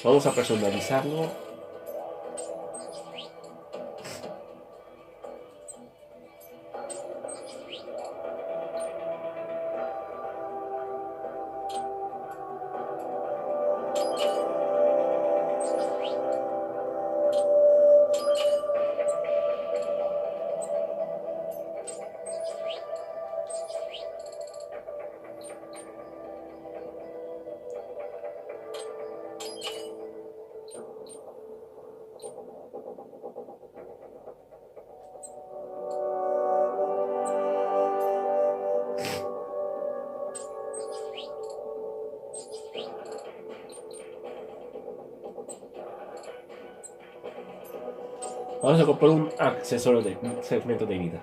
Vamos a personalizarlo. Vamos a comprar un accesorio de un segmento de vida.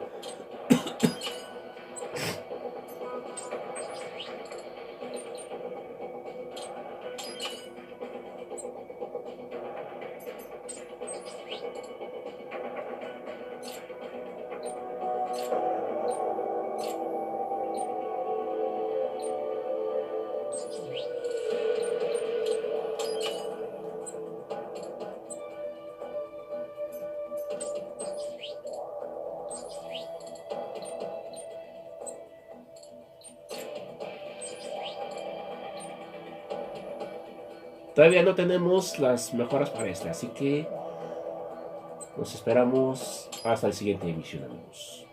Todavía no tenemos las mejoras para este, así que nos esperamos hasta la siguiente emisión, amigos.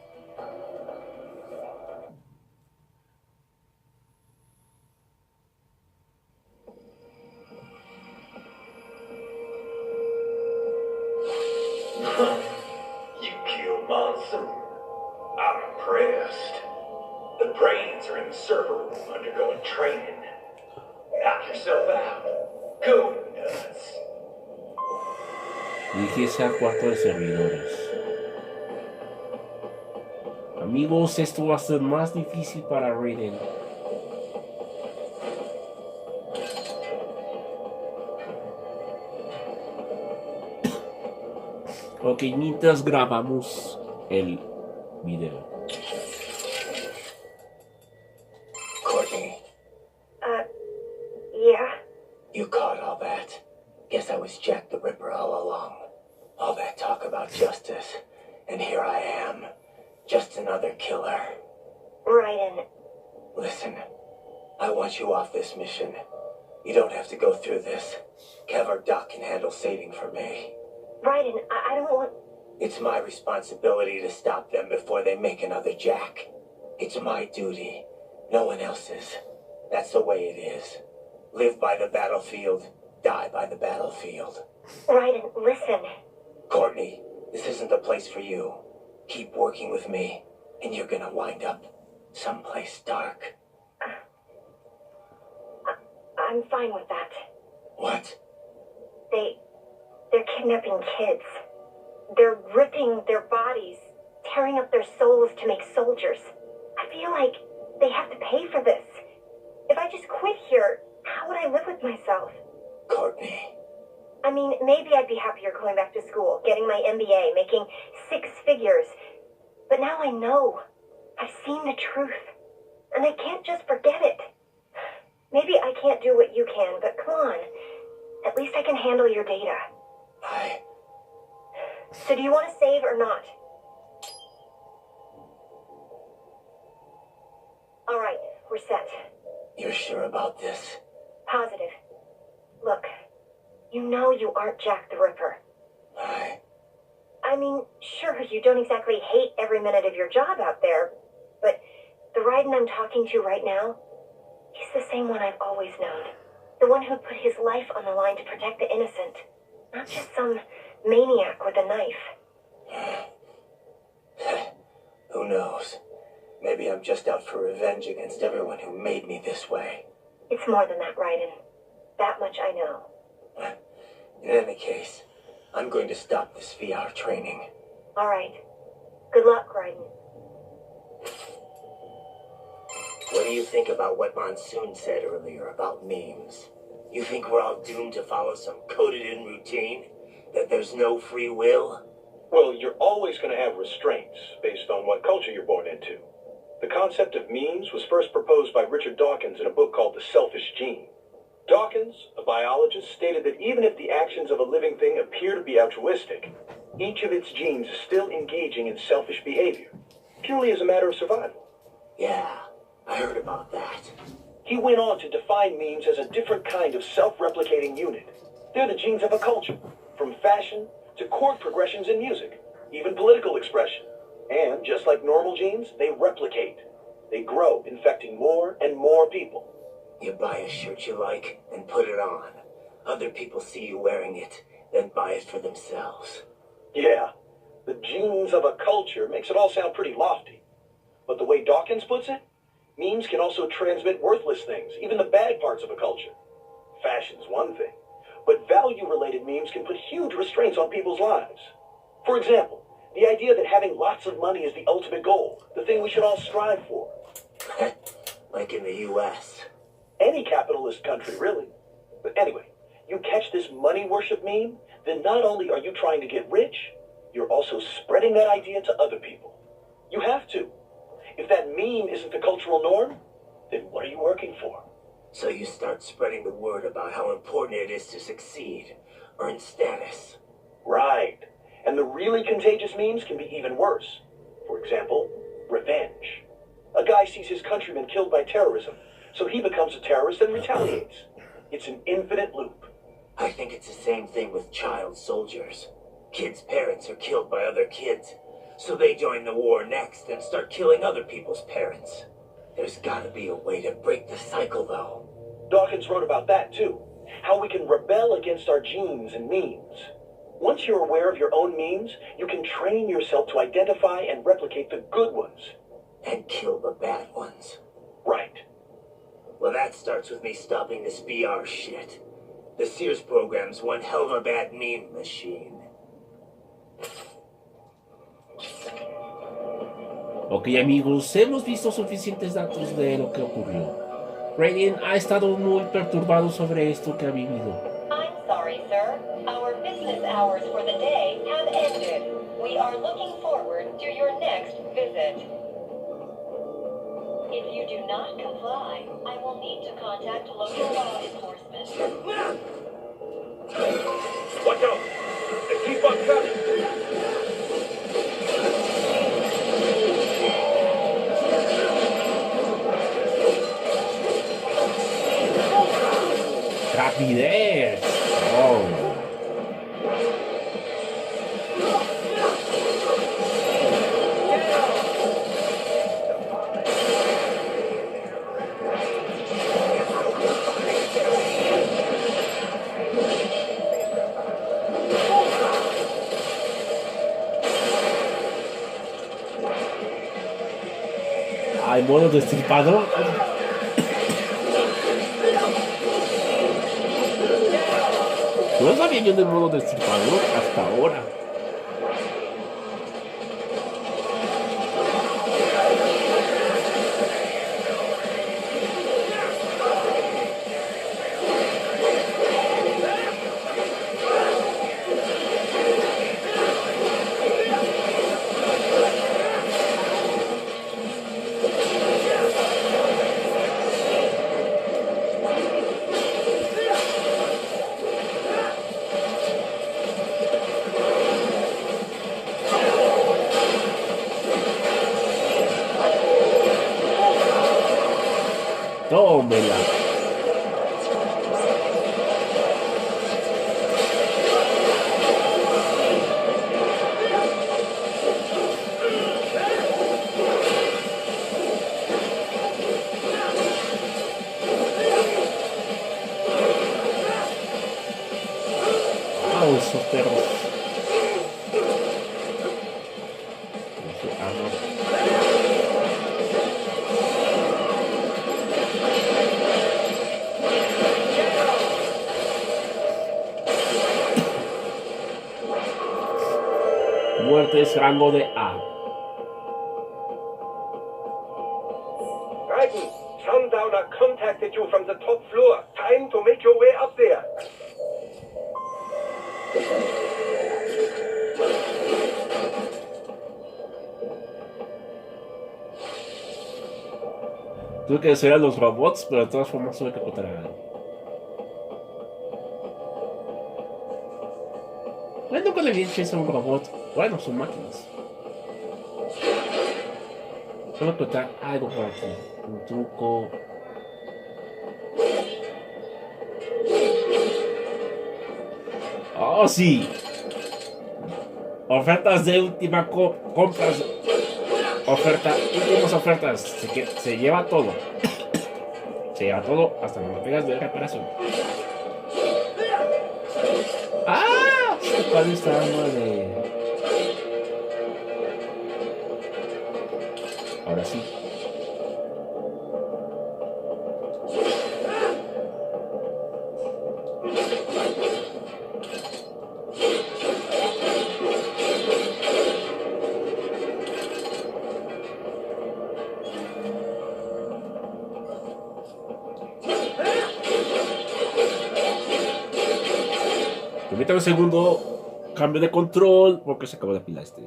You killed Monsoon. I'm impressed. The brains are in the server room undergoing training. Knock yourself out. Go nuts. Dirigirse al cuarto de servidores. Amigos, esto va a ser más difícil para Raiden. Ok, mientras grabamos el video. Courtney, Yeah? you caught all that. Guess I was Jack the Ripper all along. All that talk about justice. And here I am. Just another killer. Raiden. Listen, I want you off this mission. You don't have to go through this. Kev or Doc can handle saving for me. Raiden, I don't want... It's my responsibility to stop them before they make another Jack. It's my duty. No one else's. That's the way it is. Live by the battlefield, die by the battlefield. Raiden, listen. Courtney, this isn't the place for you. Keep working with me, and you're gonna wind up someplace dark. I'm fine with that. What? They're kidnapping kids. They're ripping their bodies, tearing up their souls to make soldiers. I feel like they have to pay for this. If I just quit here, how would I live with myself? Courtney. I mean, maybe I'd be happier going back to school, getting my MBA, making 6 figures. But now I know. I've seen the truth. And I can't just forget it. Maybe I can't do what you can, but come on. At least I can handle your data. So do you want to save or not? All right, we're set. You're sure about this? Positive. Look, you know you aren't Jack the Ripper. I mean, sure, you don't exactly hate every minute of your job out there, but the Raiden I'm talking to right now, he's the same one I've always known. The one who put his life on the line to protect the innocent. Not just some maniac with a knife. Who knows? Maybe I'm just out for revenge against everyone who made me this way. It's more than that, Raiden. That much I know. In any case, I'm going to stop this VR training. All right. Good luck, Raiden. What do you think about what Monsoon said earlier about memes? You think we're all doomed to follow some coded-in routine? That there's no free will? Well, you're always going to have restraints based on what culture you're born into. The concept of memes was first proposed by Richard Dawkins in a book called The Selfish Gene. Dawkins, a biologist, stated that even if the actions of a living thing appear to be altruistic, each of its genes is still engaging in selfish behavior, purely as a matter of survival. Yeah, I heard about that. He went on to define memes as a different kind of self-replicating unit. They're the genes of a culture, from fashion to chord progressions in music, even political expression. And just like normal genes, they replicate. They grow, infecting more and more people. You buy a shirt you like and put it on. Other people see you wearing it, then buy it for themselves. Yeah, the genes of a culture makes it all sound pretty lofty. But the way Dawkins puts it, memes can also transmit worthless things, even the bad parts of a culture. Fashion's one thing, but value-related memes can put huge restraints on people's lives. For example, the idea that having lots of money is the ultimate goal, the thing we should all strive for. Like in the U.S. Any capitalist country, really. But anyway, you catch this money worship meme, then not only are you trying to get rich, you're also spreading that idea to other people. You have to. If that meme isn't the cultural norm, then what are you working for? So you start spreading the word about how important it is to succeed, earn status. Right. And the really contagious memes can be even worse. For example, revenge. A guy sees his countrymen killed by terrorism, so he becomes a terrorist and retaliates. It's an infinite loop. I think it's the same thing with child soldiers. Kids' parents are killed by other kids, so they join the war next and start killing other people's parents. There's gotta be a way to break the cycle, though. Dawkins wrote about that, too. How we can rebel against our genes and memes. Once you're aware of your own memes, you can train yourself to identify and replicate the good ones. And kill the bad ones. Right. Well, that starts with me stopping this VR shit. The Sears program's one hell of a bad meme machine. Ok, amigos, hemos visto suficientes datos de lo que ocurrió. Raiden ha estado muy perturbado sobre esto que ha vivido. I'm sorry, sir. Our business hours for the day have ended. We are looking forward to your next visit. If you do not comply, I will need to contact local law enforcement. Watch out! And keep on coming! ¡Rapidez! Oh. ¿Hay modo destripador? No sabía yo del modo destripador hasta ahora. Tómela. Esos perros. Muerte es rango de A. Raiden, Sundowner contacted you from the top floor. Time to make your way up there. Tuve que decir a los robots, pero de todas formas tuve que contar algo. Revengeance es un robot. Bueno, son máquinas. Voy a encontrar algo por aquí. Un truco. Oh, sí. Ofertas de última compras. Últimas ofertas. Se lleva todo. Se lleva todo hasta que me pegas de reparación. ¡Ah! Este cuadro está de... Ahora sí. Permítame un segundo, cambio de control, porque se acabó de pila este.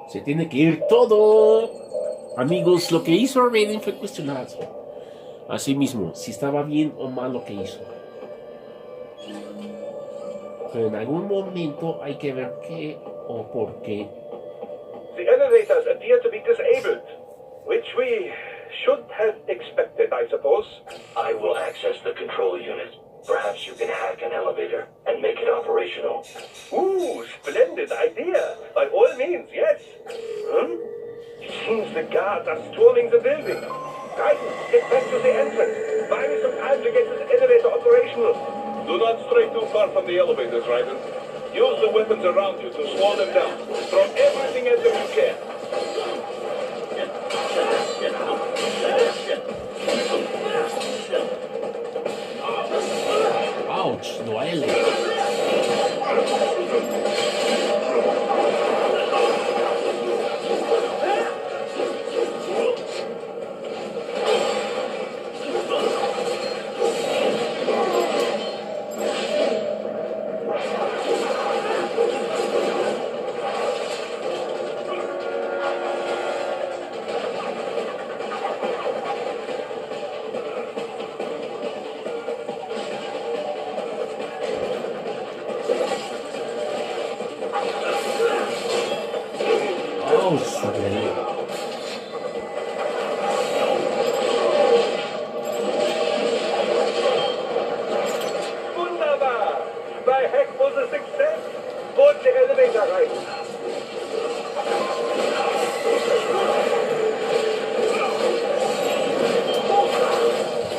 Se tiene que ir todo. Amigos, lo que hizo Raiden fue cuestionar a sí mismo si estaba bien o mal lo que hizo. Pero en algún momento hay que ver qué o por qué. The elevators appear to be disabled, which we should have expected, I suppose. I will access the control unit. Perhaps you can hack an elevator and make it operational. Ooh, splendid idea. By all means, yes. It seems the guards are storming the building. Raiden, get back to the entrance. Buy me some time to get this elevator operational. Do not stray too far from the elevators, Raiden. Use the weapons around you to slow them down. Throw everything at them you can. Ouch, duele.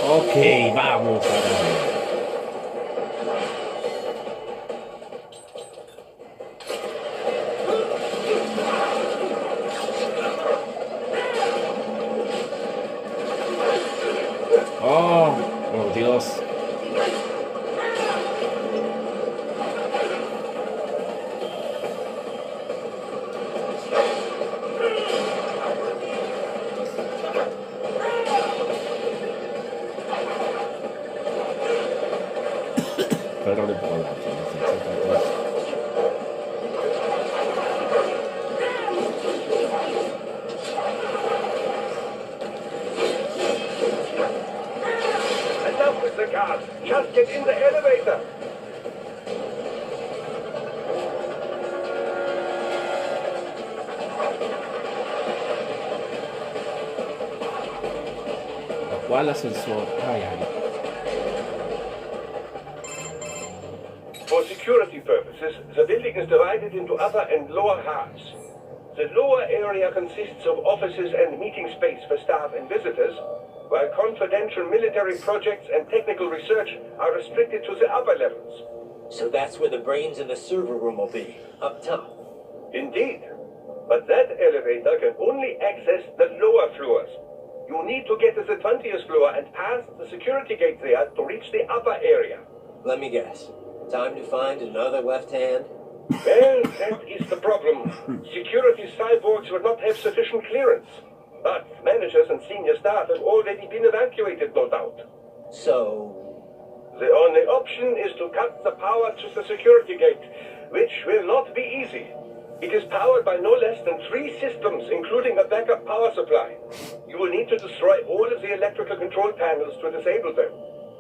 Ok, vamos a ver. Oh, por Dios. Perdón un poco la Enough with the guards. Just get in the elevator. ¿Cuál ascensor? Ay, ay. For security purposes, the building is divided into upper and lower halves. The lower area consists of offices and meeting space for staff and visitors, while confidential military projects and technical research are restricted to the upper levels. So that's where the brains in the server room will be, up top. Indeed. But that elevator can only access the lower floors. You need to get to the 20th floor and pass the security gate there to reach the upper area. Let me guess. Time to find another left hand? Well, that is the problem. Security cyborgs will not have sufficient clearance. But managers and senior staff have already been evacuated, no doubt. So... The only option is to cut the power to the security gate, which will not be easy. It is powered by no less than 3 systems, including a backup power supply. You will need to destroy all of the electrical control panels to disable them.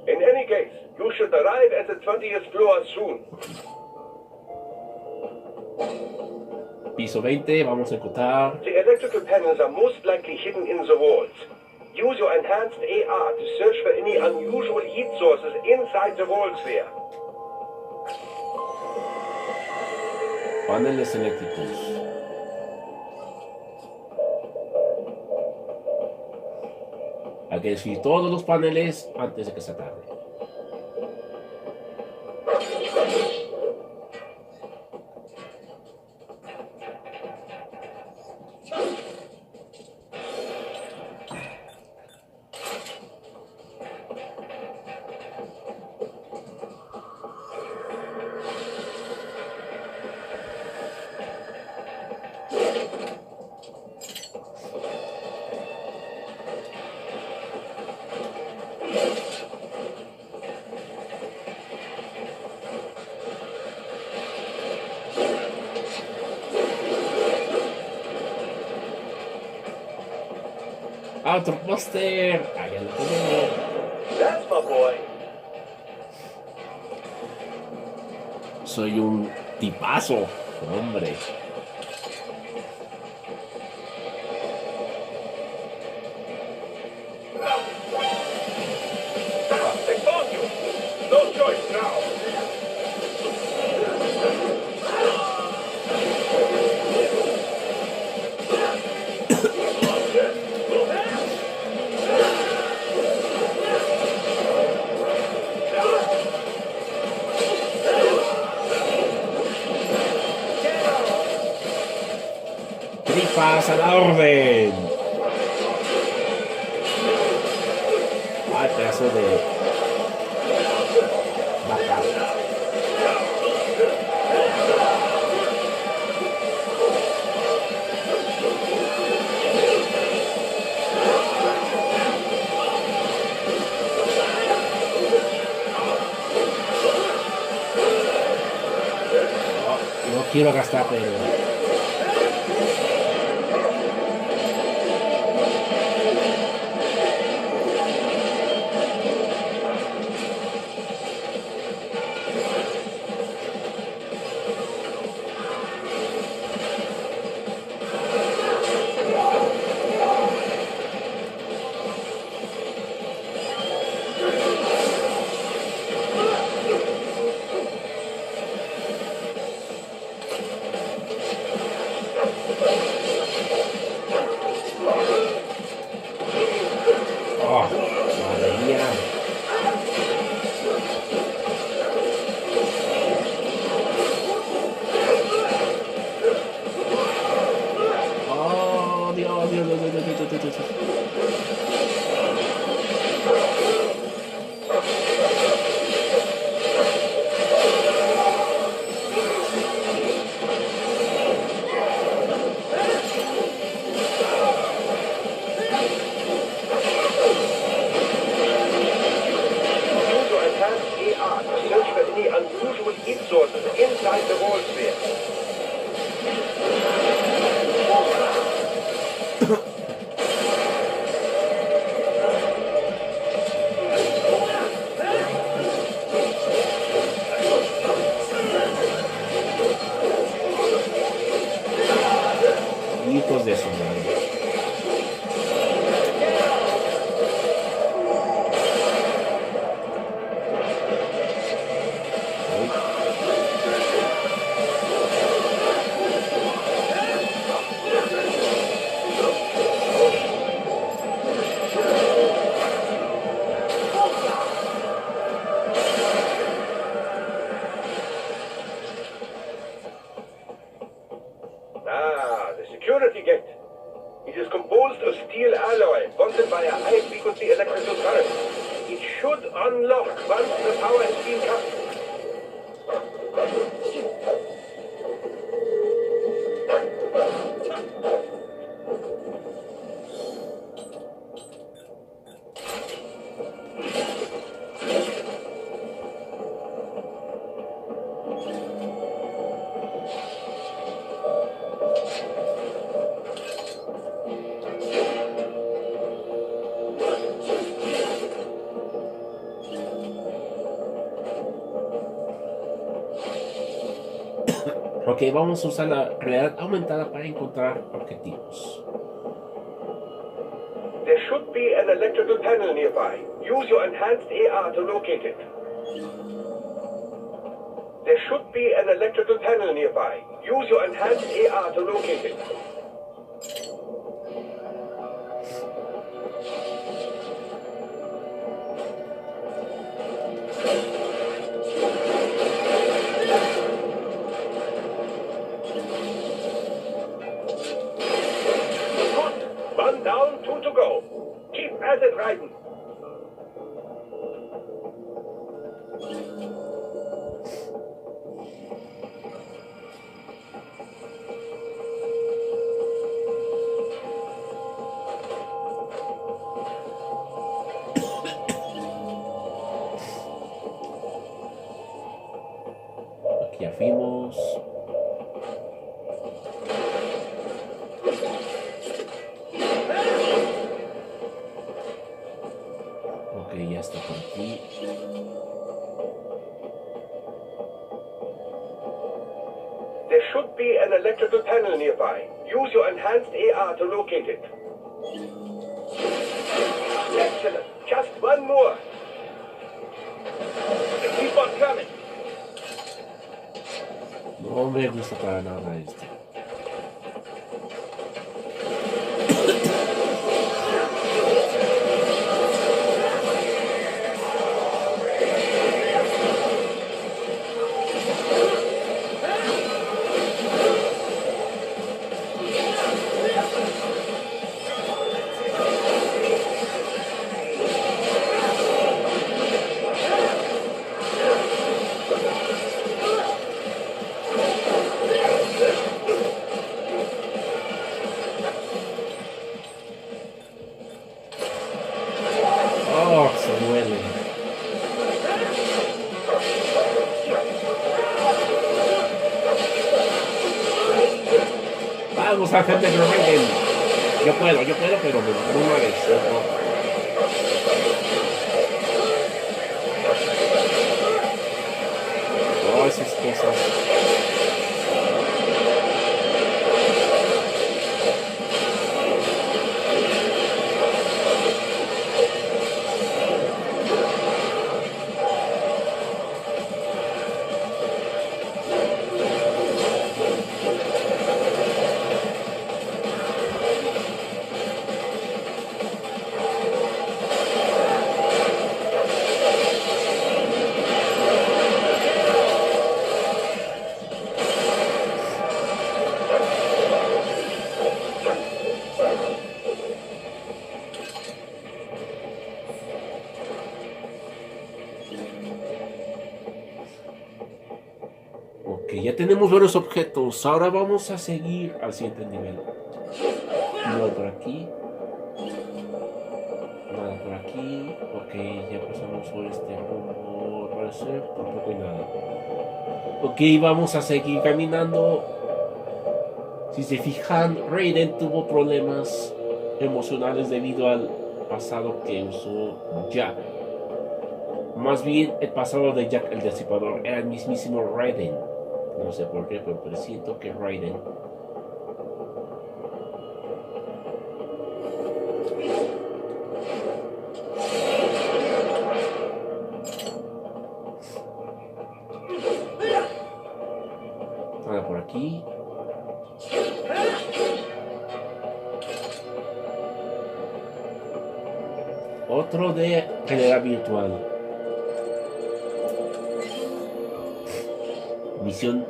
In any case, you should arrive at the 20th floor soon. Piso 20, vamos a encontrar. The electrical panels are most likely hidden in the walls. Use your enhanced AR to search for any unusual heat sources inside the walls there. Paneles eléctricos. Hay que destruir todos los paneles antes de que sea tarde. Otro póster. Allá lo tenemos. That's my boy. Soy un tipazo, hombre. They found you. No choice now. Tripas a la orden. Ay, pedazo de vaca. No quiero gastar, pero... Hijos de su madre. It is composed of steel alloy bonded by a high-frequency electrical current. It should unlock once the power has been cut. Ok, vamos a usar la realidad aumentada para encontrar objetivos. There should be an electrical panel nearby. Use your enhanced AR to locate it. There should be an electrical panel nearby. Use your enhanced AR to locate it. One down, two to go. Keep at it, Raiden. Aquí ya fuimos. Ok, ya está por aquí. There should be an electrical panel nearby. Use your enhanced AR to locate it. Excellent. Just one more. Keep on coming. No me gusta para nada esto. Oh, se duele. Vamos a gente de Revengeance. Yo puedo, pero me mataron una vez. Oh, esas cosas. Ok, ya tenemos varios objetos. Ahora vamos a seguir al siguiente nivel. Nada por aquí. Nada por aquí. Ok, ya pasamos por este rumbo. Al parecer tampoco hay nada. Ok, vamos a seguir caminando. Si se fijan, Raiden tuvo problemas emocionales debido al pasado que usó Jack. Más bien, el pasado de Jack el Destripador era el mismísimo Raiden. No sé por qué, pero presiento que Raiden. Nada por aquí. Otro de realidad virtual. Misión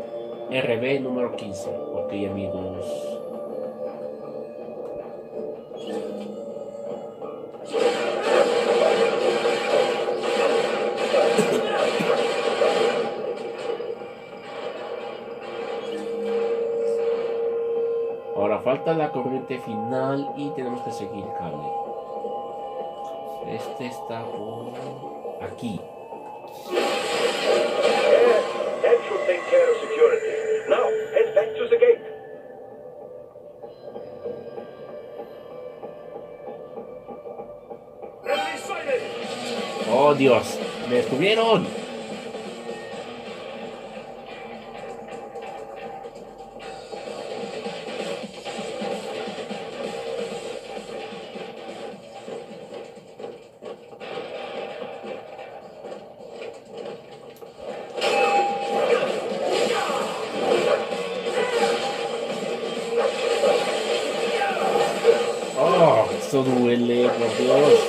RB número 15. Ok, amigos. Ahora falta la corriente final y tenemos que seguir el cable. Este está por aquí. That should take care of security. Now, head back to the gate. Enemy sighted! ¡Oh, Dios! ¡Me descubrieron! ¡Oh! Esto duele, por Dios.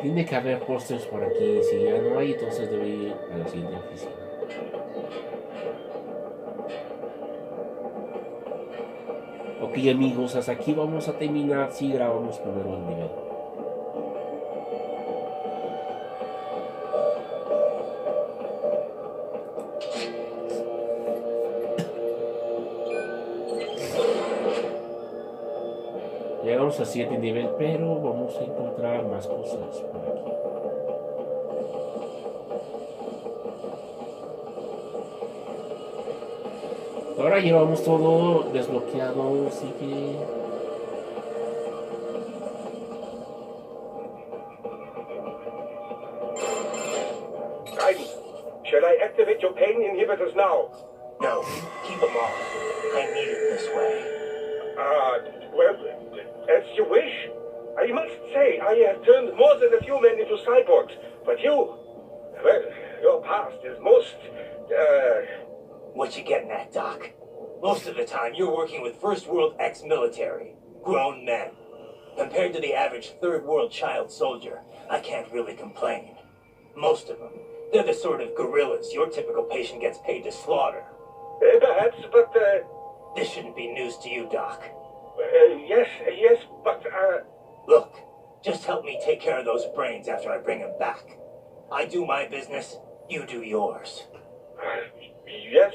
Tiene que haber pósters por aquí. Si ya no hay, entonces debe ir a la siguiente oficina. Ok, amigos, hasta aquí vamos a terminar si grabamos primero el nivel. Llegamos a 7 nivel, pero vamos a encontrar más cosas por aquí. Ahora llevamos todo desbloqueado, así que... Guidance, shall I activate your pain inhibitors now? No, keep them off. I need it this way. Well, as you wish. I must say, I have turned more than a few men into cyborgs, but you, well, your past is most, What you getting at, Doc? Most of the time, you're working with first world ex-military, grown men. Compared to the average third world child soldier, I can't really complain. Most of them, they're the sort of guerrillas your typical patient gets paid to slaughter. perhaps, but, This shouldn't be news to you, Doc. yes, but, Look, just help me take care of those brains after I bring them back. I do my business, you do yours. yes.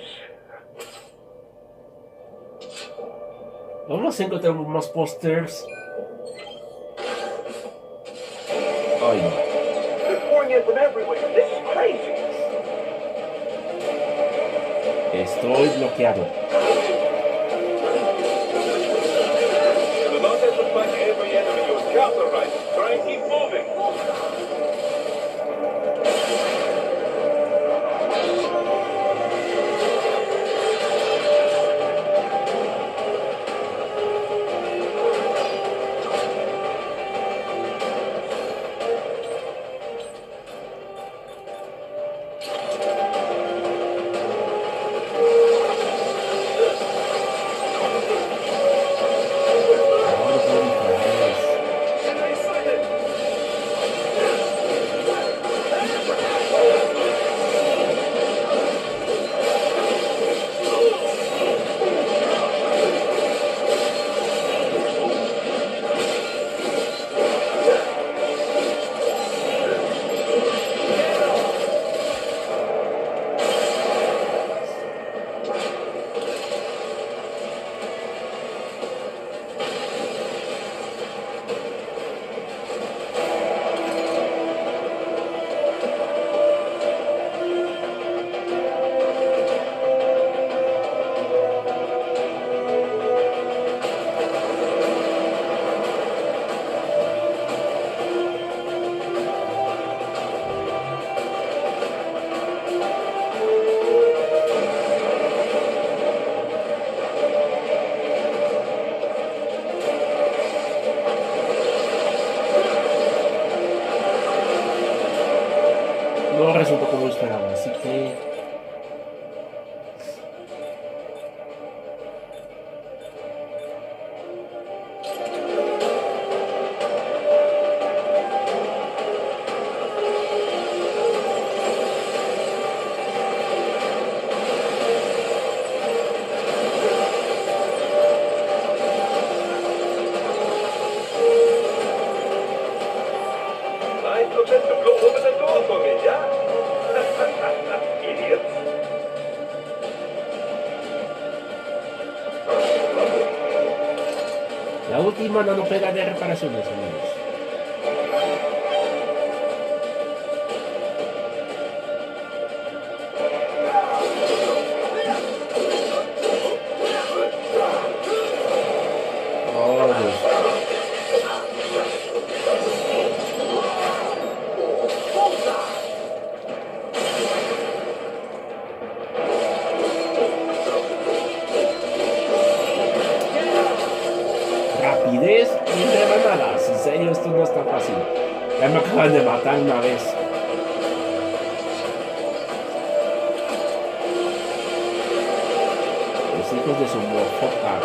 Vamos a encontrar más pósters. Ay, no. They're pouring in from everywhere. This is crazy. Estoy bloqueado. The mountains will find every enemy. You scout the right. Try and keep moving. no resultó como esperaba, así que Might have to blow open the door for me, yeah? Idiots. la última nanopega de reparaciones, amigos. Oh, Dios. Rapidez y rebanadas. En serio, esto no está fácil. Ya me acaban de matar una vez. Los hijos de su morfoca.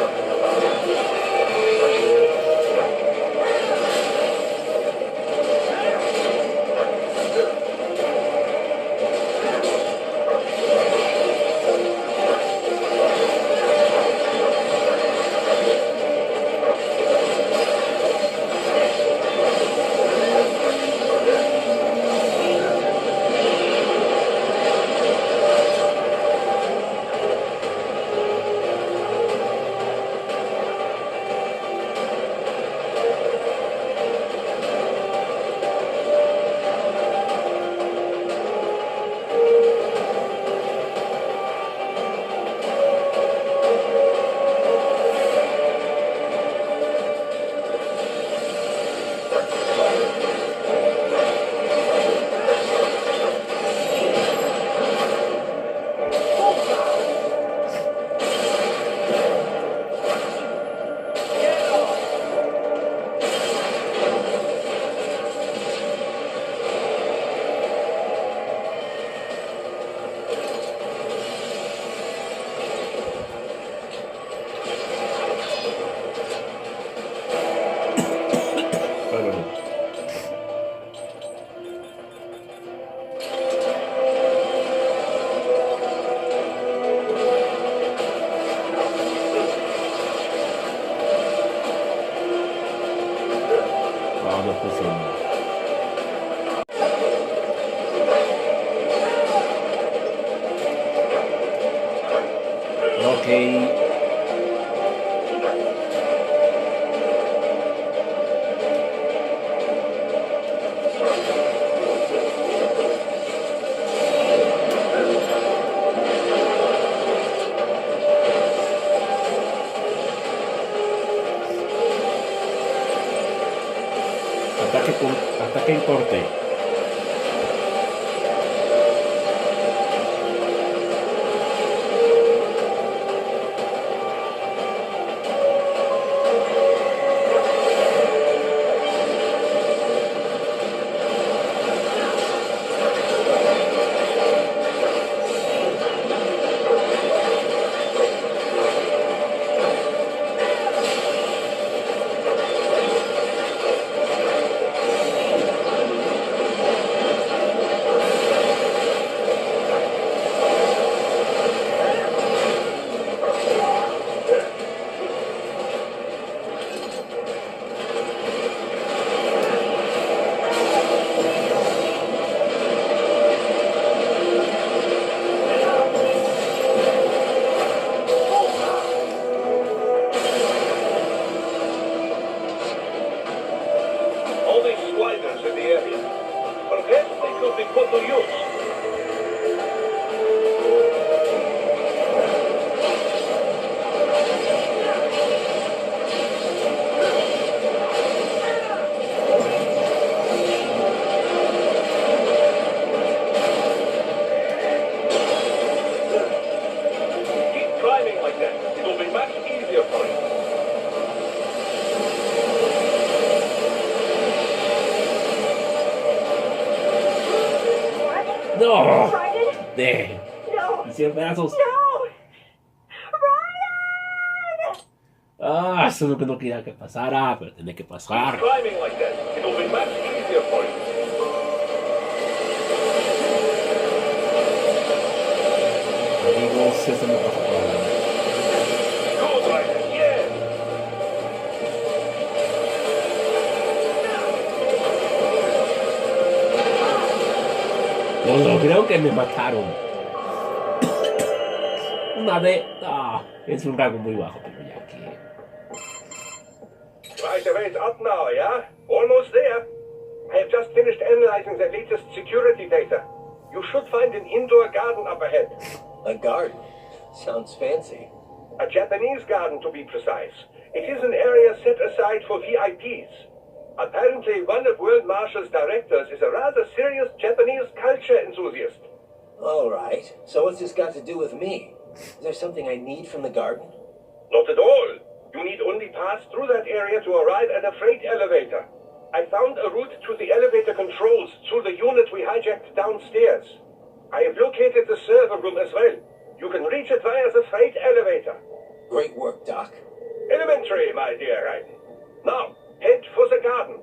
Ataque en corte. What? No. Ryden? No. Hicieron pedazos. No. Ryden! Ah, eso es lo que no quería que pasara, pero tenía que pasar. Climbing like that. It'll be much easier for you. Amigos, eso me pasa por ahora. Good, Ryder. Yeah. Lo logré, que me mataron. Una de... Ah, es un rango muy bajo, pero ya que... Right away, it's up now, yeah? Almost there. I have just finished analyzing the latest security data. You should find an indoor garden up ahead. A garden? Sounds fancy. A Japanese garden, to be precise. It is an area set aside for VIPs. Apparently, one of World Marshall's directors is a rather serious Japanese culture enthusiast. All right. So what's this got to do with me? Is there something I need from the garden? Not at all. You need only pass through that area to arrive at a freight elevator. I found a route to the elevator controls through the unit we hijacked downstairs. I have located the server room as well. You can reach it via the freight elevator. Great work, Doc. Elementary, my dear Ryden. Now, head for the garden.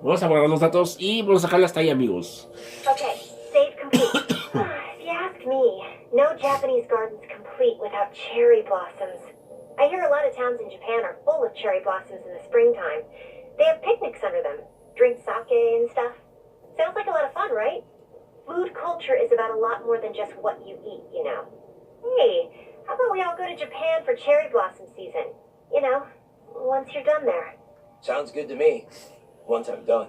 Vamos a guardar los datos y vamos a dejarla hasta ahí, amigos. Okay, save complete. If you ask me, no Japanese garden's complete without cherry blossoms. I hear a lot of towns in Japan are full of cherry blossoms in the springtime. They have picnics under them, drink sake and stuff. Sounds like a lot of fun, right? Food culture is about a lot more than just what you eat, you know. Hey, how about we all go to Japan for cherry blossom season? You know, once you're done there. Sounds good to me. Once I'm done.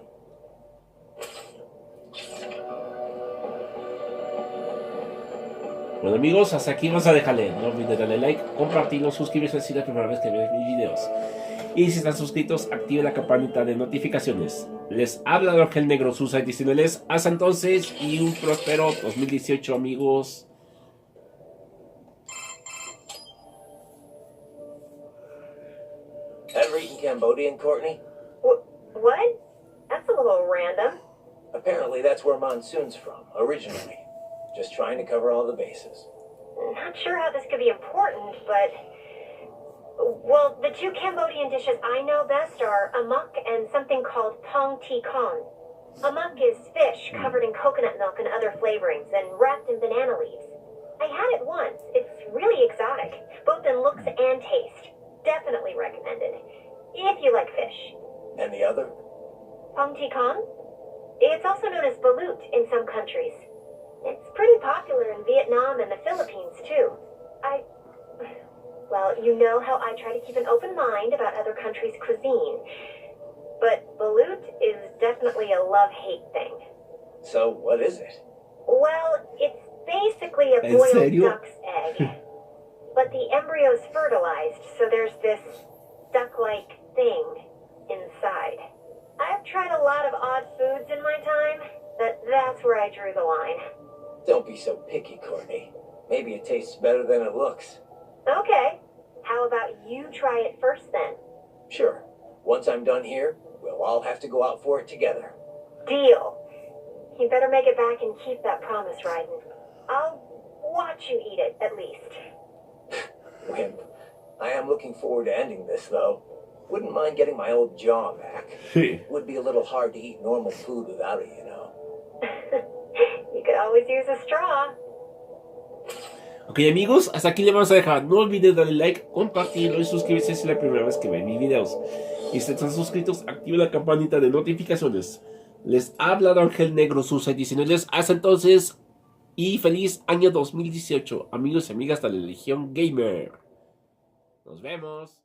Bueno, amigos, hasta aquí vamos a dejarle. No olviden darle like, compartirlo, suscribirse si es la primera vez que ven mis videos. Y si están suscritos, activen la campanita de notificaciones. Les habla el Ángel Negro Susa diciéndoles hasta entonces y un próspero 2018, amigos. Ever eaten Cambodian, Courtney? What? That's a little random. Apparently that's where Monsoon's from, originally. Just trying to cover all the bases. Not sure how this could be important, but... Well, the two Cambodian dishes I know best are amok and something called pong ti kon. Amok is fish covered in coconut milk and other flavorings and wrapped in banana leaves. I had it once. It's really exotic, both in looks and taste. Definitely recommended. If you like fish. And the other? Pong ti kon? It's also known as balut in some countries. It's pretty popular in Vietnam and the Philippines, too. Well, you know how I try to keep an open mind about other countries' cuisine. But balut is definitely a love-hate thing. So, what is it? Well, it's basically a boiled duck's egg. But the embryo's fertilized, so there's this duck-like thing inside. I've tried a lot of odd foods in my time, but that's where I drew the line. Don't be so picky, Courtney. Maybe it tastes better than it looks. Okay. How about you try it first, then? Sure. Once I'm done here, we'll all have to go out for it together. Deal. You better make it back and keep that promise, Ryden. I'll watch you eat it, at least. Wimp. I am looking forward to ending this, though. Wouldn't mind getting my old jaw back. Would be a little hard to eat normal food without it, you know. You could always use a straw. Ok, amigos, hasta aquí le vamos a dejar. No olviden darle like, compartirlo y suscribirse si es la primera vez que ven mis videos. Y si están suscritos, activen la campanita de notificaciones. Les habla el Ángel Negro Susa diciéndoles hasta entonces y feliz año 2018, amigos y amigas de la Legión Gamer. Nos vemos.